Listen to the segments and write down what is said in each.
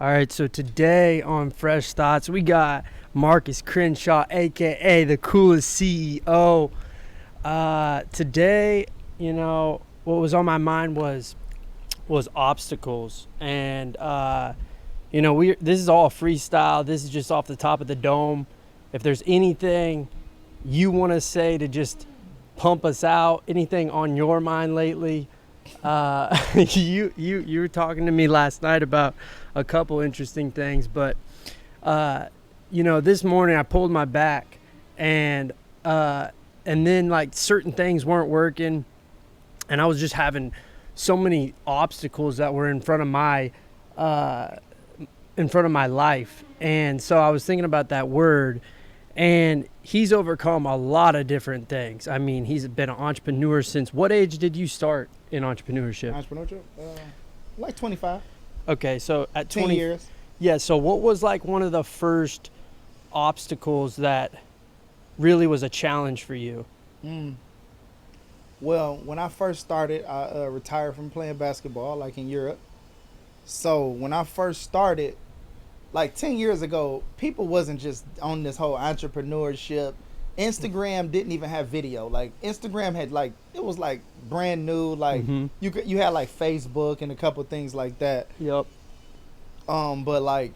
All right, so today on Fresh Thoughts, we got Marcus Crenshaw, aka the coolest CEO. Today, what was on my mind was obstacles, and this is all freestyle. This is just off the top of the dome. If there's anything you want to say to just pump us out, anything on your mind lately, you were talking to me last night about a couple interesting things, but this morning I pulled my back, and then like certain things weren't working, and I was just having so many obstacles that were in front of my life. And so I was thinking about that word, and he's overcome a lot of different things. I mean, he's been an entrepreneur since what age did you start in entrepreneurship? Like 25. Okay, so at 10 20 years. Yeah, so what was like one of the first obstacles that really was a challenge for you? Well, when I first started, I retired from playing basketball, like in Europe. So when I first started, like 10 years ago, people wasn't just on this whole entrepreneurship. Instagram didn't even have video. Like Instagram had it was like brand new. Like you had like Facebook and a couple things like that. Yep. But like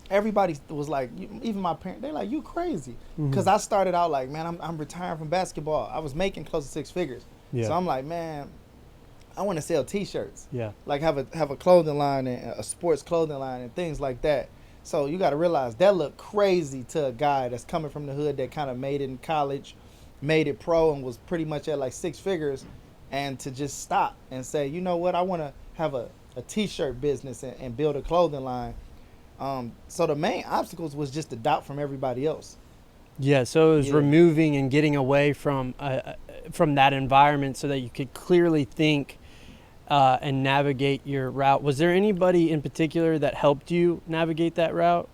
everybody was like, even my parents, they like, you crazy. Because I started out like, man, I'm retiring from basketball. I was making close to 6 figures. Yeah. So I'm like, man, I want to sell T-shirts. Yeah. Like have a clothing line and a sports clothing line and things like that. So you got to realize that looked crazy to a guy that's coming from the hood that kind of made it in college, made it pro, and was pretty much at like 6 figures, and to just stop and say, you know what, I want to have a T-shirt business and build a clothing line. So the main obstacles was just the doubt from everybody else. Yeah, so it was removing and getting away from that environment so that you could clearly think and navigate your route. Was there anybody in particular that helped you navigate that route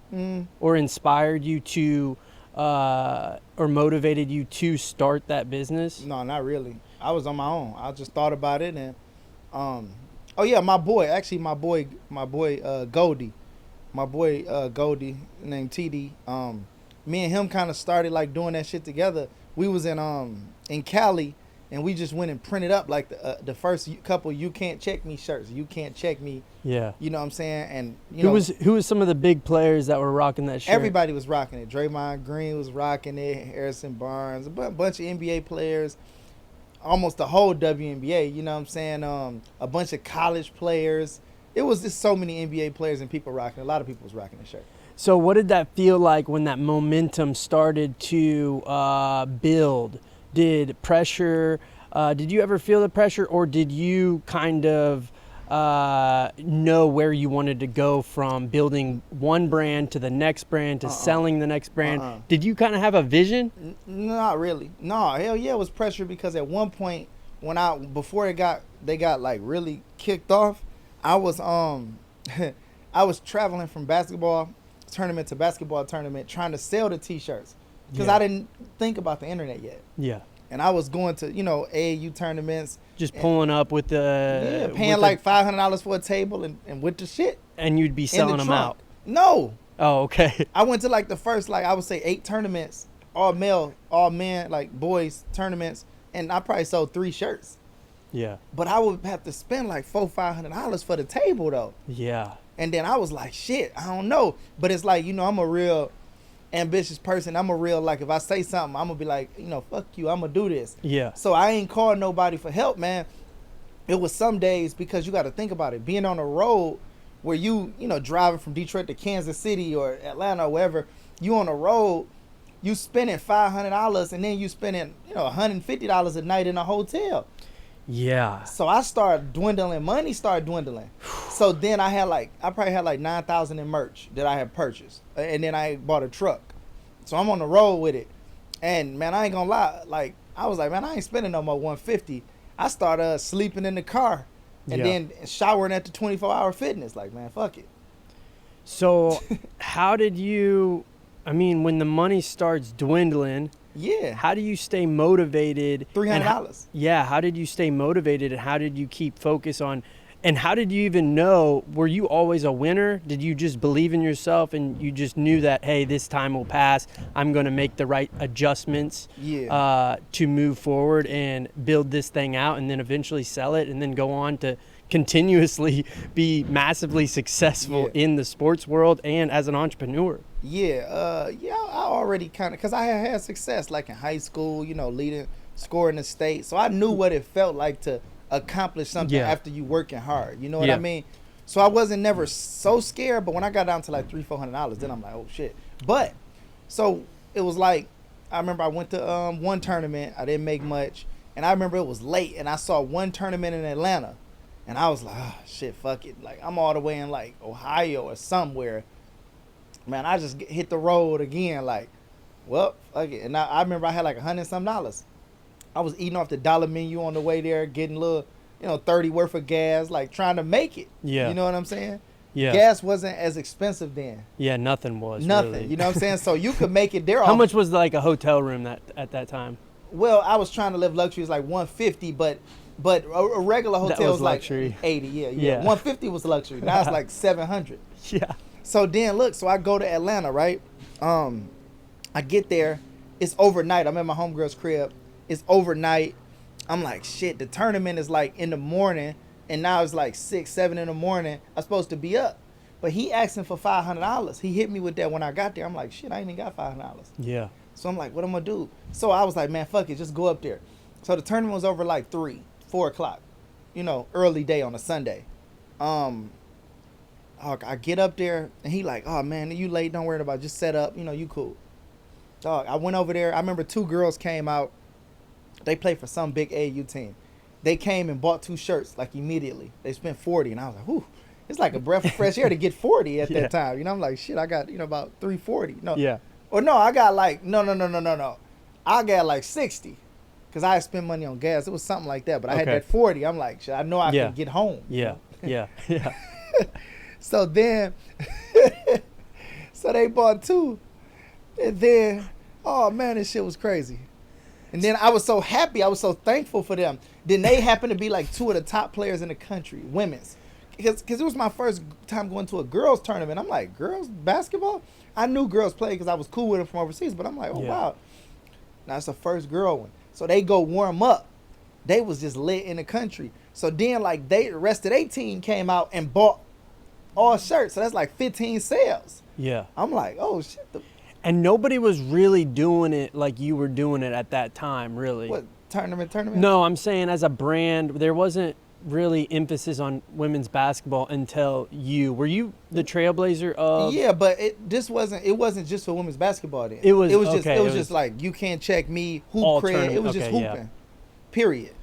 or inspired you to or motivated you to start that business? No, not really. I was on my own. I just thought about it, and my boy Goldie. My boy Goldie, named TD. Me and him kind of started like doing that shit together. We was in Cali, and we just went and printed up like the first couple "You Can't Check Me" shirts. You can't check me. Yeah. You know what I'm saying? And who was some of the big players that were rocking that shirt? Everybody was rocking it. Draymond Green was rocking it. Harrison Barnes, a bunch of NBA players, almost the whole WNBA. You know what I'm saying? A bunch of college players. It was just so many NBA players and people rocking. A lot of people was rocking the shirt. So what did that feel like when that momentum started to build? Did pressure, did you ever feel the pressure, or did you kind of know where you wanted to go from building one brand to the next brand to selling the next brand? Did you kind of have a vision? Not really. No, hell yeah, it was pressure, because at one point before they got like really kicked off, I was I was traveling from basketball tournament to basketball tournament trying to sell the T-shirts, because I didn't think about the internet yet. Yeah. And I was going to, AAU tournaments. Just pulling up with the... paying like $500 for a table and with the shit. And you'd be selling them out? No. Oh, okay. I went to like the first, I would say 8 tournaments, all men, like boys tournaments, and I probably sold 3 shirts. Yeah. But I would have to spend like $400-500 for the table though. Yeah. And then I was like, shit, I don't know. But it's like, I'm a real ambitious person. I'm a real, like, if I say something, I'm going to be like, fuck you, I'm going to do this. Yeah. So I ain't called nobody for help, man. It was some days, because you got to think about it. Being on the road where you driving from Detroit to Kansas City or Atlanta or wherever, you on the road, you spending $500 and then you spending, $150 a night in a hotel. Yeah. So I started dwindling. Money started dwindling. So then I probably had like $9,000 in merch that I had purchased, and then I bought a truck. So I'm on the road with it, and man, I ain't gonna lie. Like I was like, man, I ain't spending no more $150. I started sleeping in the car, and then showering at the 24-hour fitness. Like, man, fuck it. So how did you? I mean, when the money starts dwindling. Yeah. How do you stay motivated? $300. How did you stay motivated, and how did you keep focus on And how did you even know? Were you always a winner? Did you just believe in yourself and you just knew that, hey, this time will pass. I'm going to make the right adjustments to move forward and build this thing out and then eventually sell it and then go on to continuously be massively successful in the sports world and as an entrepreneur? I already kind of, because I had success like in high school, you know, scoring the state. So I knew what it felt like to accomplish something after you working hard. You know what I mean? So I wasn't never so scared, but when I got down to like $300-400, then I'm like, oh shit. But so it was like, I remember I went to one tournament, I didn't make much, and I remember it was late, and I saw one tournament in Atlanta, and I was like, oh shit, fuck it. Like I'm all the way in like Ohio or somewhere. Man, I just hit the road again, like, well, fuck it. And I remember I had like $100-some. I was eating off the dollar menu on the way there, getting a little, 30 worth of gas, like trying to make it. Yeah. You know what I'm saying? Yeah. Gas wasn't as expensive then. Yeah, nothing was. Nothing. Really. You know what I'm saying? So you could make it there. How much was like a hotel room at that time? Well, I was trying to live luxury. It's like $150, but a regular hotel was like luxury. $80. Yeah. $150 was luxury. Now it's like $700. Yeah. So then look, so I go to Atlanta, right? I get there. It's overnight. I'm at my homegirl's crib. It's overnight. I'm like, shit, the tournament is like in the morning, and now it's like 6, 7 in the morning. I'm supposed to be up. But he asking for $500. He hit me with that when I got there. I'm like, shit, I ain't even got $500. Yeah. So I'm like, what am I gonna do? So I was like, man, fuck it, just go up there. So the tournament was over like 3, 4 o'clock, early day on a Sunday. I get up there, and he like, oh man, you late, don't worry about it. Just set up, you cool. Dog, I went over there. I remember 2 girls came out. They played for some big AAU team. They came and bought 2 shirts like immediately. They spent $40, and I was like, whew, it's like a breath of fresh air to get 40 at that time. I'm like, shit, I got about $340. No, or no, I got like no. I got like 60, because I had spent money on gas. It was something like that, but I had that 40. I'm like, shit, I know I can get home. Yeah. So then, so they bought 2, and then, oh man, this shit was crazy. And then I was so happy, I was so thankful for them. Then they happened to be like 2 of the top players in the country, women's. Because it was my first time going to a girls tournament. I'm like, girls basketball? I knew girls played because I was cool with them from overseas, but I'm like, wow. Now it's the first girl one. So they go warm up. They was just lit in the country. So then like the rest of their team came out and bought all shirts. So that's like 15 sales. Yeah. I'm like, oh shit. And nobody was really doing it like you were doing it at that time, really. What, tournament? No, I'm saying as a brand, there wasn't really emphasis on women's basketball until you. Were you the trailblazer of? Yeah, but it wasn't just for women's basketball then. It was just like, you can't check me, hoop cred. It was just hooping. Period.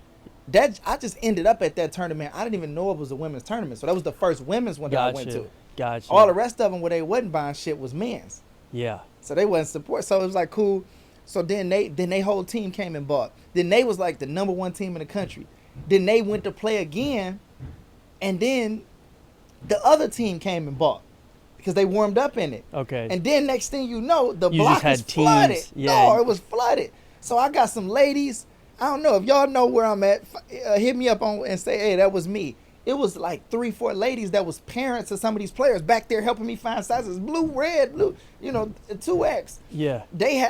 I just ended up at that tournament. I didn't even know it was a women's tournament. So that was the first women's one that I went to. Gotcha. All the rest of them where they wasn't buying shit was men's. Yeah. So they wasn't support. So it was like cool. So then they whole team came and bought. Then they was like the number 1 team in the country. Then they went to play again, and then the other team came and bought because they warmed up in it. Okay. And then next thing you know, the block was flooded. Yeah. No, it was flooded. So I got some ladies. I don't know if y'all know where I'm at. Hit me up on and say, hey, that was me. It was like 3, 4 ladies that was parents of some of these players back there helping me find sizes, blue, red, blue, 2X. Yeah.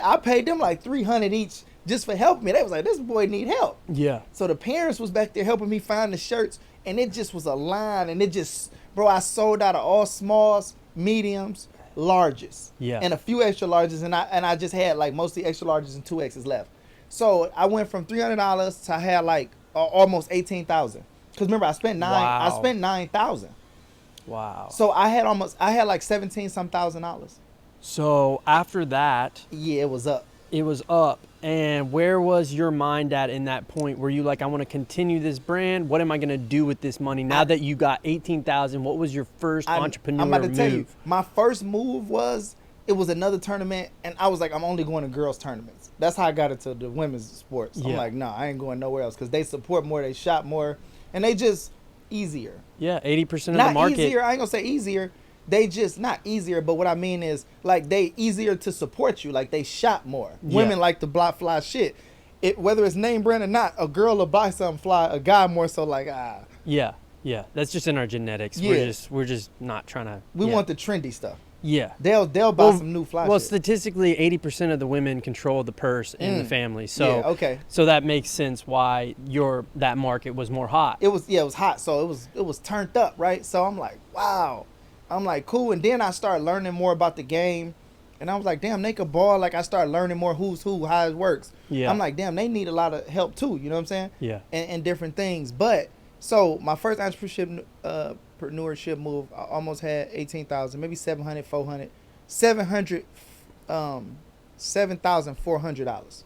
I paid them like $300 each just for helping me. They was like, this boy need help. Yeah. So the parents was back there helping me find the shirts, and it just was a line, and I sold out of all smalls, mediums, larges. Yeah. And a few extra larges, and I just had like mostly extra larges and 2X's left. So I went from $300 to I had like almost $18,000. Because remember, I spent $9,000. Wow. So I had like 17 some $1,000. So after that, yeah, it was up. It was up. And where was your mind at in that point? Were you like, I want to continue this brand? What am I going to do with this money? Now that you got 18,000, what was your first entrepreneurial move? I'm about to tell you, my first move was, it was another tournament, and I was like, I'm only going to girls tournaments. That's how I got into the women's sports. I'm like, no, I ain't going nowhere else, because they support more, they shop more, and they just easier. Yeah, 80% of the market. Not easier, I ain't going to say easier. They just, not easier, but what I mean is, like, they easier to support you. Like, they shop more. Women like to block fly shit. Whether it's name brand or not, a girl will buy something fly, a guy more so like, Yeah. Yeah, that's just in our genetics. Yeah. We're just not trying to. We yeah. want the trendy stuff. Yeah. They'll buy some new fly Well, shit. statistically, 80% of the women control the purse in the family. So, yeah, okay. So that makes sense why that market was more hot. It was hot, so it was turned up, right? So I'm like, wow. I'm like, cool. And then I started learning more about the game, and I was like, damn, they could ball. Like I started learning more who's who, how it works. Yeah. I'm like, damn, they need a lot of help too. You know what I'm saying? Yeah. And different things. But so my first entrepreneurship move, I almost had 18,000, maybe 700, 400, 700, $7,400.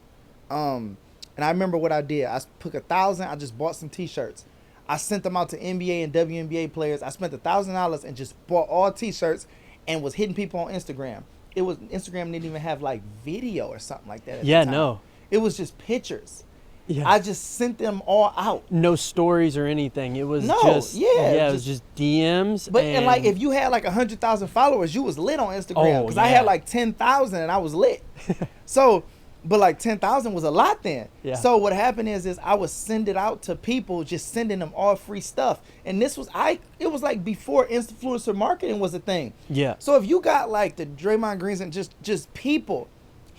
And I remember what I did. I took 1,000. I just bought some T-shirts. I sent them out to NBA and WNBA players. I spent $1,000 and just bought all T-shirts and was hitting people on Instagram. Instagram didn't even have like video or something like that. At the time. No. It was just pictures. Yeah. I just sent them all out. No stories or anything. It was No, just yeah, it was just DMs. But and like if you had like 100,000 followers, you was lit on Instagram. Because I had like 10,000 and I was lit. So, but like 10,000 was a lot then. Yeah. So what happened is I would send it out to people, just sending them all free stuff. And this was it was like before influencer marketing was a thing. Yeah. So if you got like the Draymond Greens and just people,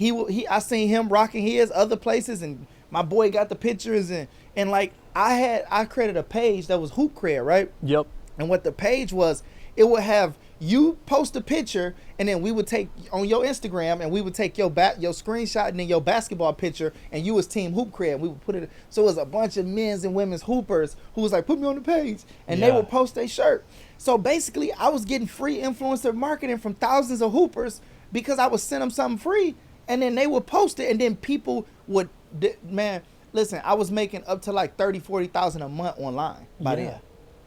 I seen him rocking his other places, and my boy got the pictures, and like I created a page that was Hoop Cred, right? Yep. And what the page was, it would have you post a picture, and then we would take on your Instagram, and we would take your screenshot and then your basketball picture, and you was Team Hoop Cred. We would put it, so it was a bunch of men's and women's hoopers who was like, put me on the page, and they would post their shirt. So basically, I was getting free influencer marketing from thousands of hoopers because I would send them something free, and then they would post it, and then people would, man, listen, I was making up to like 30, 40,000 a month online by then.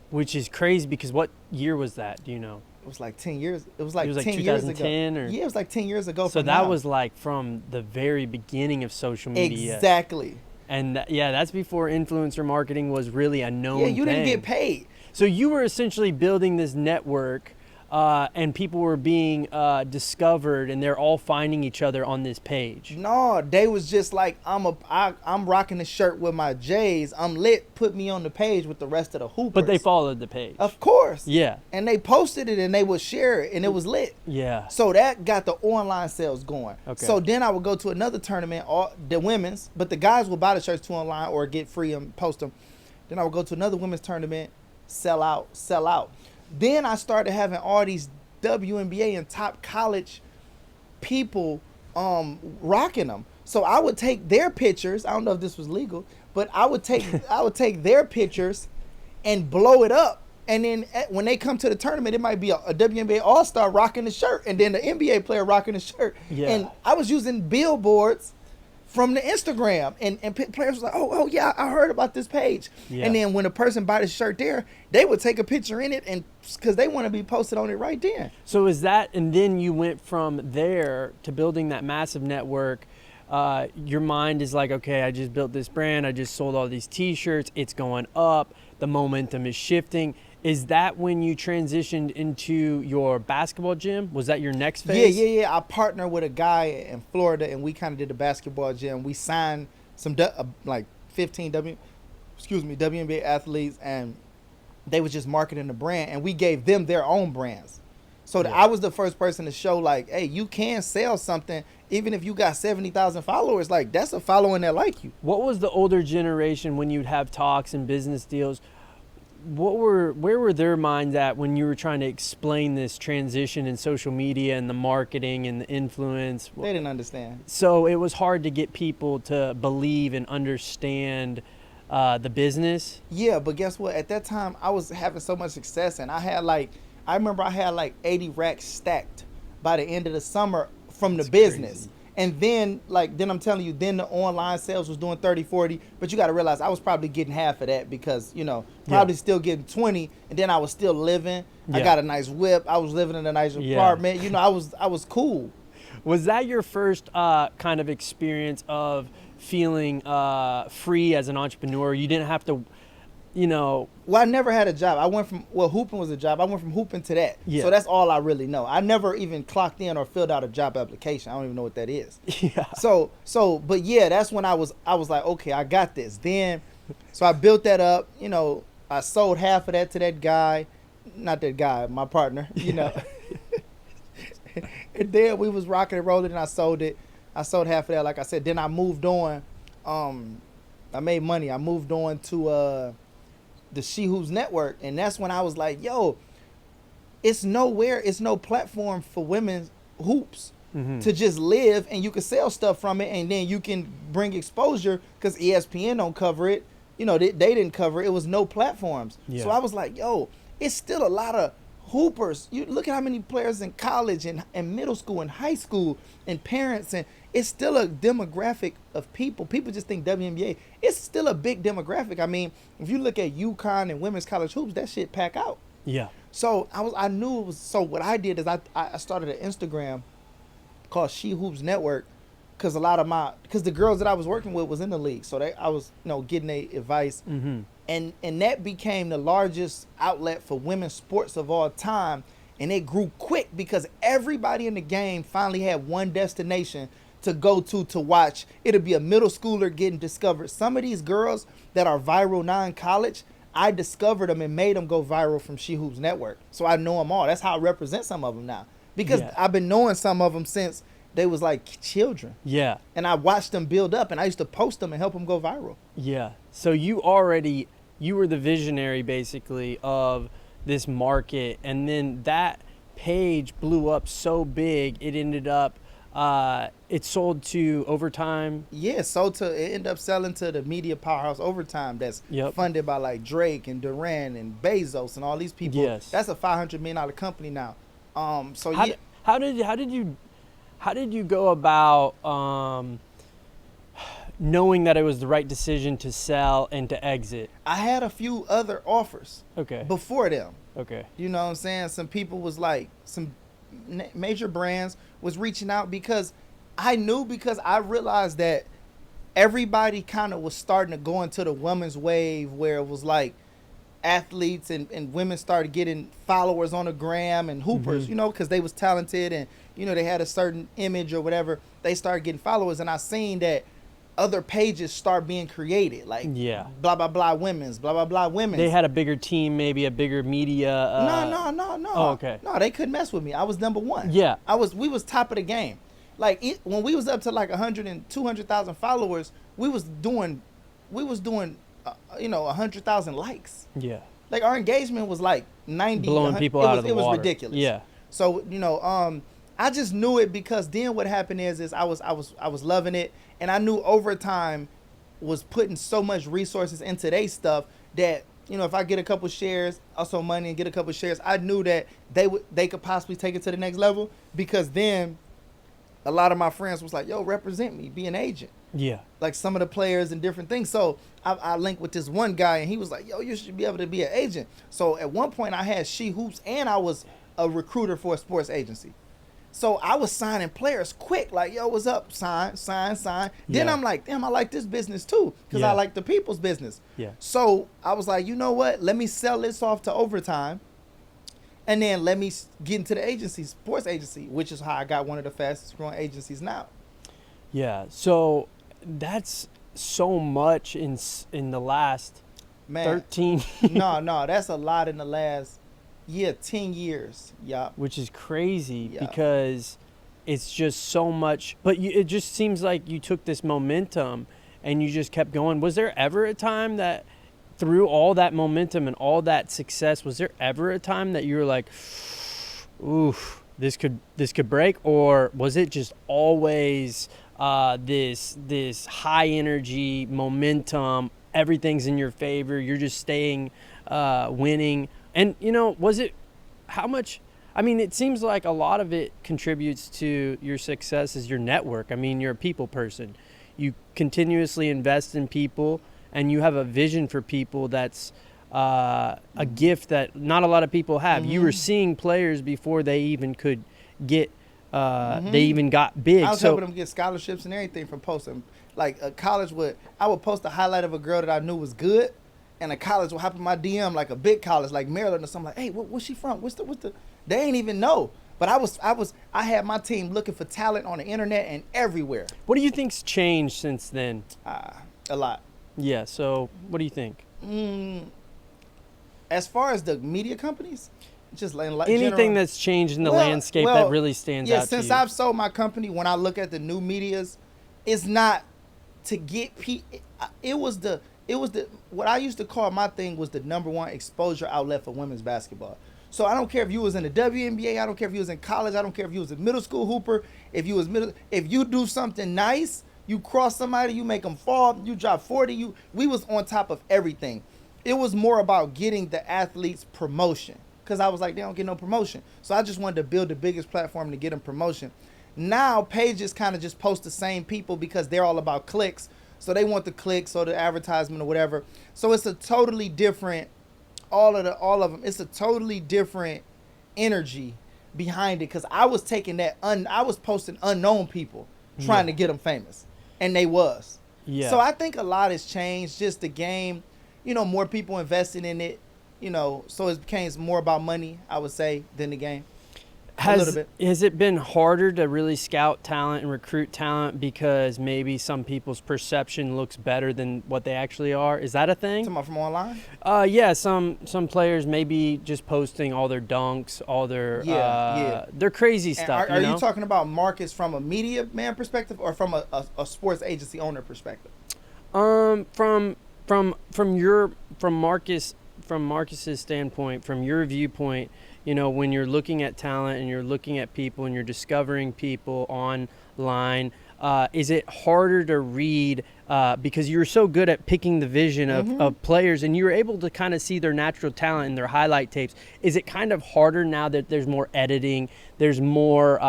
Which is crazy because what year was that? Do you know? It was like 10 years. It was like 10 2010 years ago. or Yeah, it was like 10 years ago. So that was like from the very beginning of social media. Exactly. And that's before influencer marketing was really a known thing. Yeah, you didn't get paid. So you were essentially building this network, and people were being discovered, and they're all finding each other on this page. No, they was just like, I'm rocking the shirt with my J's. I'm lit. Put me on the page with the rest of the hoopers. But they followed the page. Of course. Yeah. And they posted it, and they would share it, and it was lit. Yeah. So that got the online sales going. Okay. So then I would go to another tournament, the women's, but the guys would buy the shirts too online or get free and post them. Then I would go to another women's tournament, sell out. Then I started having all these WNBA and top college people rocking them. So I would take their pictures. I don't know if this was legal, but I would take their pictures and blow it up. And then when they come to the tournament, it might be a WNBA All-Star rocking the shirt, and then the NBA player rocking the shirt. Yeah. And I was using billboards from the Instagram, and players was like, oh yeah, I heard about this page. Yeah. And then when a person buy the shirt there, they would take a picture in it, and because they want to be posted on it right then. So is that, and then you went from there to building that massive network. Your mind is like, okay, I just built this brand. I just sold all these T-shirts. It's going up. The momentum is shifting. Is that when you transitioned into your basketball gym? Was that your next phase? Yeah. I partnered with a guy in Florida, and we kind of did the basketball gym. We signed some like 15 WNBA athletes, and they was just marketing the brand, and we gave them their own brands. So I was the first person to show, like, hey, you can sell something even if you got 70,000 followers. Like, that's a following that like you. What was the older generation when you'd have talks and business deals? Where were their minds at when you were trying to explain this transition in social media and the marketing and the influence? They didn't understand. So it was hard to get people to believe and understand the business. Yeah, but guess what? At that time, I was having so much success, and I remember I had like 80 racks stacked by the end of the summer from the business. Crazy. And then I'm telling you, then the online sales was doing 30, 40, but you got to realize I was probably getting half of that because, probably still getting 20, and then I was still living. Yeah. I got a nice whip. I was living in a nice apartment. I was cool. Was that your first kind of experience of feeling free as an entrepreneur? You didn't have to, Well, I never had a job. I went from, hooping was a job. I went from hooping to that. Yeah. So that's all I really know. I never even clocked in or filled out a job application. I don't even know what that is. Yeah. But yeah, that's when I was like, okay, I got this. Then, so I built that up, I sold half of that to that guy, not that guy, my partner, And then we was rocking and rolling, and I sold it. I sold half of that, like I said. Then I moved on. I made money. I moved on to the She Hoops Network, and that's when I was like, yo, it's no platform for women's hoops to just live, and you can sell stuff from it, and then you can bring exposure because ESPN don't cover it. They didn't cover it. It was no platforms. Yeah. So I was like, yo, it's still a lot of hoopers. You look at how many players in college and middle school and high school and parents, and it's still a demographic of people. People just think WNBA. It's still a big demographic. I mean, if you look at UConn and women's college hoops, that shit pack out. Yeah. So I knew it was. So what I did is I started an Instagram called She Hoops Network, because the girls that I was working with was in the league, so I was getting their advice, and that became the largest outlet for women's sports of all time, and it grew quick because everybody in the game finally had one destination to go to watch. It'll be a middle schooler getting discovered. Some of these girls that are viral now in college, I discovered them and made them go viral from She Hoops Network. So I know them all. That's how I represent some of them now, because I've been knowing some of them since they was like children. Yeah. And I watched them build up, and I used to post them and help them go viral. Yeah. So you were the visionary basically of this market, and then that page blew up so big it ended up it sold to Overtime. Yeah, it ended up selling to the media powerhouse Overtime, that's funded by like Drake and Durant and Bezos and all these people. Yes. That's a $500 million company now. How did you go about knowing that it was the right decision to sell and to exit? I had a few other offers before them. Okay. You know what I'm saying? Some people was like, some major brands was reaching out, because I realized that everybody kind of was starting to go into the women's wave, where it was like athletes and women started getting followers on the gram and hoopers, because they was talented and, they had a certain image or whatever. They started getting followers, and I seen that other pages start being created, like blah, blah, blah women's, blah, blah, blah women's. They had a bigger team, maybe a bigger media. No. Oh, okay. No, they couldn't mess with me. I was number one. Yeah. We was top of the game. Like when we was up to like 100 and 200,000 followers, we was doing 100,000 likes. Yeah. Like our engagement was like 90. Blowing people out of the water. It was ridiculous. Yeah. So I just knew it, because then what happened is I was loving it, and I knew Overtime was putting so much resources into their stuff that if I get a couple shares, also money, and get a couple shares, I knew that they could possibly take it to the next level, because then a lot of my friends was like, yo, represent me, be an agent. Yeah. Like some of the players and different things. So I linked with this one guy, and he was like, yo, you should be able to be an agent. So at one point I had She Hoops, and I was a recruiter for a sports agency. So I was signing players quick, like, yo, what's up? Sign. Then I'm like, damn, I like this business too, because I like the people's business. Yeah. So I was like, you know what? Let me sell this off to Overtime, and then let me get into the agency, sports agency, which is how I got one of the fastest growing agencies now. Yeah. So that's so much in the last 13 years. No, that's a lot in the last 10 years. Yeah. Which is crazy because it's just so much. But it just seems like you took this momentum and you just kept going. Was there ever a time that through all that momentum and all that success, was there ever a time that you were like, oof, this could break? Or was it just always this high energy momentum, everything's in your favor, you're just staying winning? And, was it how much? I mean, it seems like a lot of it contributes to your success is your network. I mean, you're a people person. You continuously invest in people, and you have a vision for people that's a gift that not a lot of people have. You were seeing players before they even could get, they even got big. I was helping them get scholarships and everything from posting. Like a college I would post a highlight of a girl that I knew was good, and a college will hop in my DM, like a big college, like Maryland or something. Like, hey, where's she from? What's the? They ain't even know. But I had my team looking for talent on the internet and everywhere. What do you think's changed since then? A lot. Yeah. So what do you think? as far as the media companies, just like Anything general, that's changed in the well, landscape well, that really stands yeah, out to since you? I've sold my company, when I look at the new medias, it's not to get it was the what I used to call my thing was the number one exposure outlet for women's basketball. So I don't care if you was in the WNBA, I don't care if you was in college, I don't care if you was a middle school hooper, if you do something nice, you cross somebody, you make them fall, you drop 40, we was on top of everything. It was more about getting the athletes promotion because I was like, they don't get no promotion. So I just wanted to build the biggest platform to get them promotion. Now pages kind of just post the same people because they're all about clicks. So they want the clicks or the advertisement or whatever. So it's a totally different, all of them. It's a totally different energy behind it because I was taking I was posting unknown people trying to get them famous, and they was. Yeah. So I think a lot has changed. Just the game, more people investing in it. So it became more about money, I would say, than the game. A little bit. Has it been harder to really scout talent and recruit talent because maybe some people's perception looks better than what they actually are? Is that a thing? Talking about from online? Yeah, some players maybe just posting all their dunks, all their their crazy stuff. Are you talking about Marcus from a media man perspective or from a sports agency owner perspective? From Marcus's standpoint, from your viewpoint, when you're looking at talent and you're looking at people and you're discovering people online, is it harder to read because you're so good at picking the vision of players and you're able to kind of see their natural talent in their highlight tapes? Is it kind of harder now that there's more editing, there's more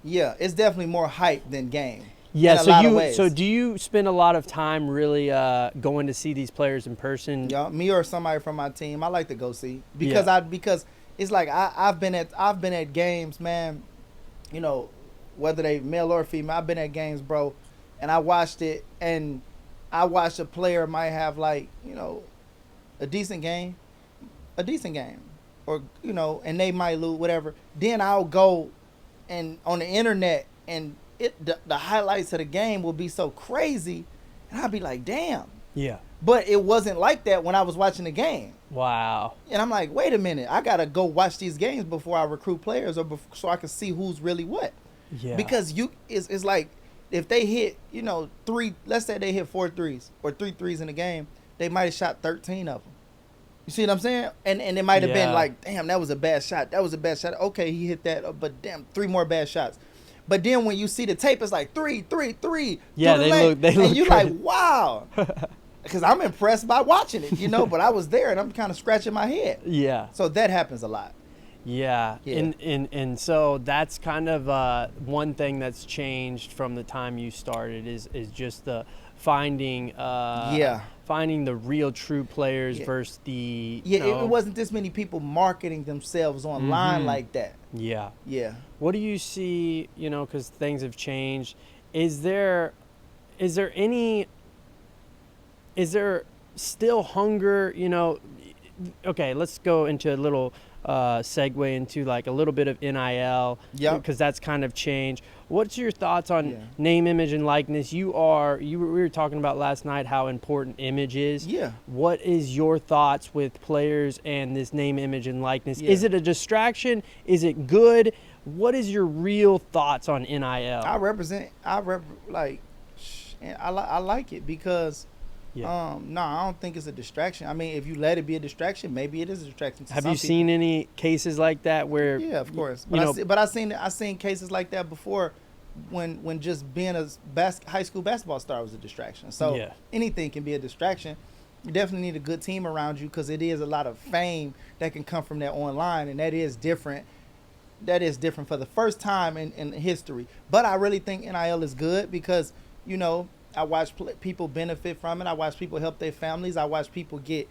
Yeah, it's definitely more hype than game. Yeah, So do you spend a lot of time really going to see these players in person? Yeah, me or somebody from my team, I like to go see because it's like I've been at games, man. Whether they male or female, I've been at games, bro, and I watched it, and I watched a player might have like a decent game, or and they might lose whatever. Then I'll go and on the internet and. The highlights of the game will be so crazy, and I'll be like, damn. Yeah. But it wasn't like that when I was watching the game. Wow. And I'm like, wait a minute, I gotta go watch these games before I recruit players so I can see who's really what. Yeah. Because it's like if they hit three, let's say they hit 4 threes or 3 threes in the game, they might have shot 13 of them. You see what I'm saying? And it might have been like, damn, that was a bad shot. Okay, he hit that, but damn, 3 more bad shots. But then when you see the tape, it's like 3, 3, 3. Yeah, they look and you're great. like, wow. Because I'm impressed by watching it, but I was there and I'm kind of scratching my head. Yeah. So that happens a lot. Yeah. And so that's kind of one thing that's changed from the time you started is just the finding the real true players versus the it wasn't this many people marketing themselves online like that. Yeah. What do you see, because things have changed, is there still hunger, okay, let's go into a little segue into like a little bit of NIL, because that's kind of changed. What's your thoughts on name, image, and likeness? We were talking about last night how important image is. Yeah. What is your thoughts with players and this name, image, and likeness? Is it a distraction? Is it good? What is your real thoughts on NIL? I like it because I don't think it's a distraction. I mean, if you let it be a distraction, maybe it is a distraction to Have some you people. seen any cases like that where? Yeah, of course. But I've seen cases like that before, when just being a high school basketball star was a distraction. So anything can be a distraction. You definitely need a good team around you because it is a lot of fame that can come from that online, and that is different. That is different for the first time in history. But I really think NIL is good because I watch people benefit from it. I watch people help their families. I watch people get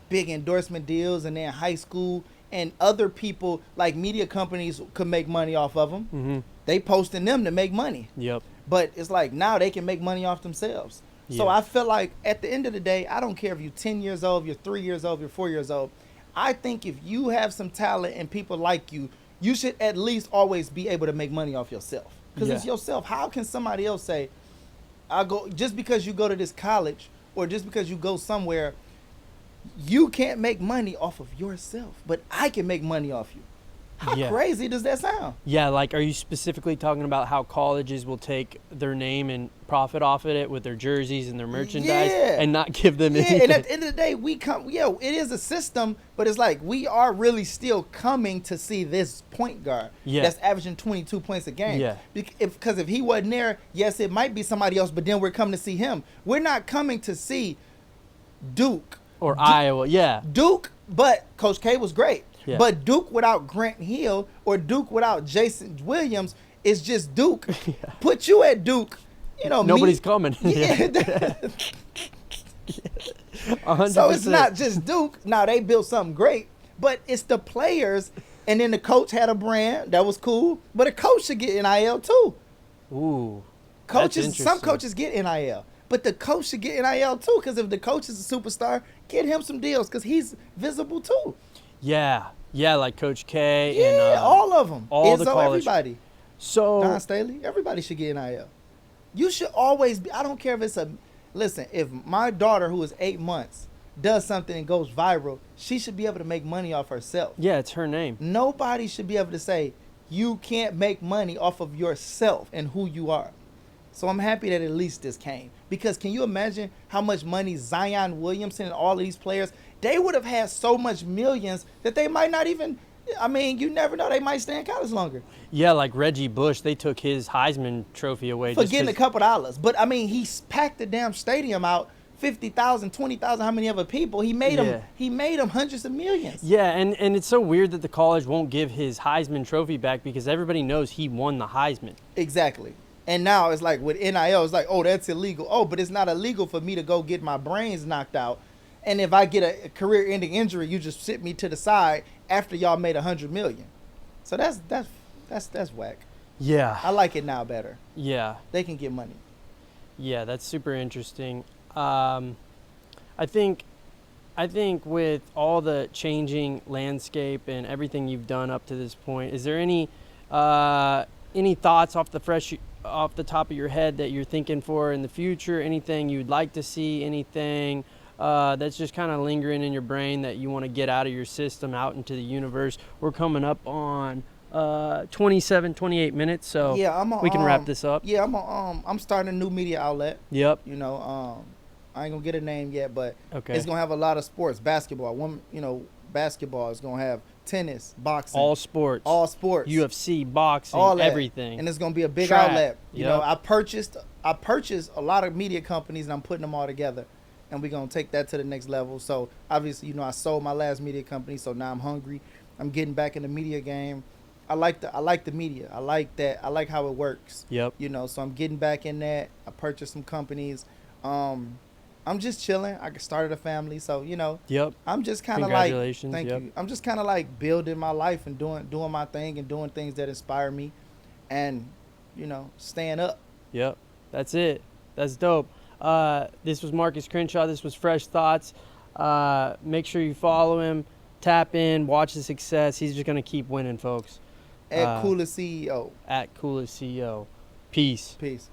big endorsement deals, and then high school and other people like media companies could make money off of them. Mm-hmm. They posting them to make money. Yep. But it's like now they can make money off themselves. Yeah. So I feel like at the end of the day, I don't care if you're 10 years old, you're 3 years old, you're 4 years old. I think if you have some talent and people like you, you should at least always be able to make money off yourself. Because it's yourself. How can somebody else say, just because you go to this college or just because you go somewhere, You can't make money off of yourself, but I can make money off you. How Yeah. crazy does that sound? Yeah, like, are you specifically talking about how colleges will take their name and profit off of it with their jerseys and their merchandise Yeah. and not give them Yeah, anything? and at the end of the day, it is a system, but it's like we are really still coming to see this point guard Yeah. that's averaging 22 points a game. Yeah. Because if he wasn't there, yes, it might be somebody else, but then we're coming to see him. We're not coming to see Duke. Or Iowa, yeah. Duke, but Coach K was great. Yeah. But Duke without Grant Hill or Duke without Jason Williams is just Duke. Yeah. Put you at Duke, Nobody's coming. Yeah. 100%. So it's not just Duke. Now they built something great, but it's the players. And then the coach had a brand that was cool, but a coach should get NIL too. Ooh. Coaches, That's some interesting. coaches get NIL, but the coach should get NIL too. Because if the coach is a superstar, get him some deals because he's visible too. Yeah. Yeah, like Coach K Yeah, and all of them. all the Izzo, college. everybody. So Don Staley, everybody should get NIL. You should always be. I don't care if it's a. Listen, if my daughter who is 8 months does something and goes viral, she should be able to make money off herself. yeah, it's her name. Nobody should be able to say you can't make money off of yourself and who you are. So I'm happy that at least this came. Because can you imagine how much money Zion Williamson and all of these players, they would have had so much millions that they might not even, I mean, you never know, they might stay in college longer. Yeah, like Reggie Bush, they took his Heisman trophy away. For just getting a 'cause- couple dollars. But I mean, he packed the damn stadium out, 50,000, 20,000, how many other people? He made Yeah. them hundreds of millions. Yeah, and it's so weird that the college won't give his Heisman trophy back because everybody knows he won the Heisman. Exactly. And now it's like with NIL, it's like, oh, that's illegal. Oh, but it's not illegal for me to go get my brains knocked out. And if I get a career-ending injury, you just sit me to the side after y'all made 100 million. So that's whack. Yeah. I like it now better. Yeah. They can get money. Yeah, that's super interesting. I think with all the changing landscape and everything you've done up to this point, is there any thoughts off the top of your head that you're thinking for in the future? Anything you'd like to see? Anything that's just kind of lingering in your brain that you want to get out of your system, out into the universe? We're coming up on 28 minutes, so Yeah, we can wrap this up. Yeah, I'm starting a new media outlet. Yep. I ain't gonna get a name yet, but Okay. it's gonna have a lot of sports. Basketball, basketball is gonna have tennis, boxing, All sports. UFC, boxing, all that. everything. And it's gonna be a big Track. outlet. Yep. I purchased a lot of media companies and I'm putting them all together, and we're gonna take that to the next level. So obviously, I sold my last media company, so now I'm hungry. I'm getting back in the media game. I like the media. I like that. I like how it works. Yep. So I'm getting back in that. I purchased some companies. I'm just chilling. I started a family, so Yep. I'm just kind of like, Congratulations. thank Yep. you. I'm just kind of like building my life and doing my thing and doing things that inspire me, and staying up. Yep. That's it. That's dope. This was Marcus Crenshaw. This was Fresh Thoughts. Make sure you follow him, tap in, watch the success. He's just gonna keep winning, folks. At Coolest CEO. At Coolest CEO. Peace. Peace.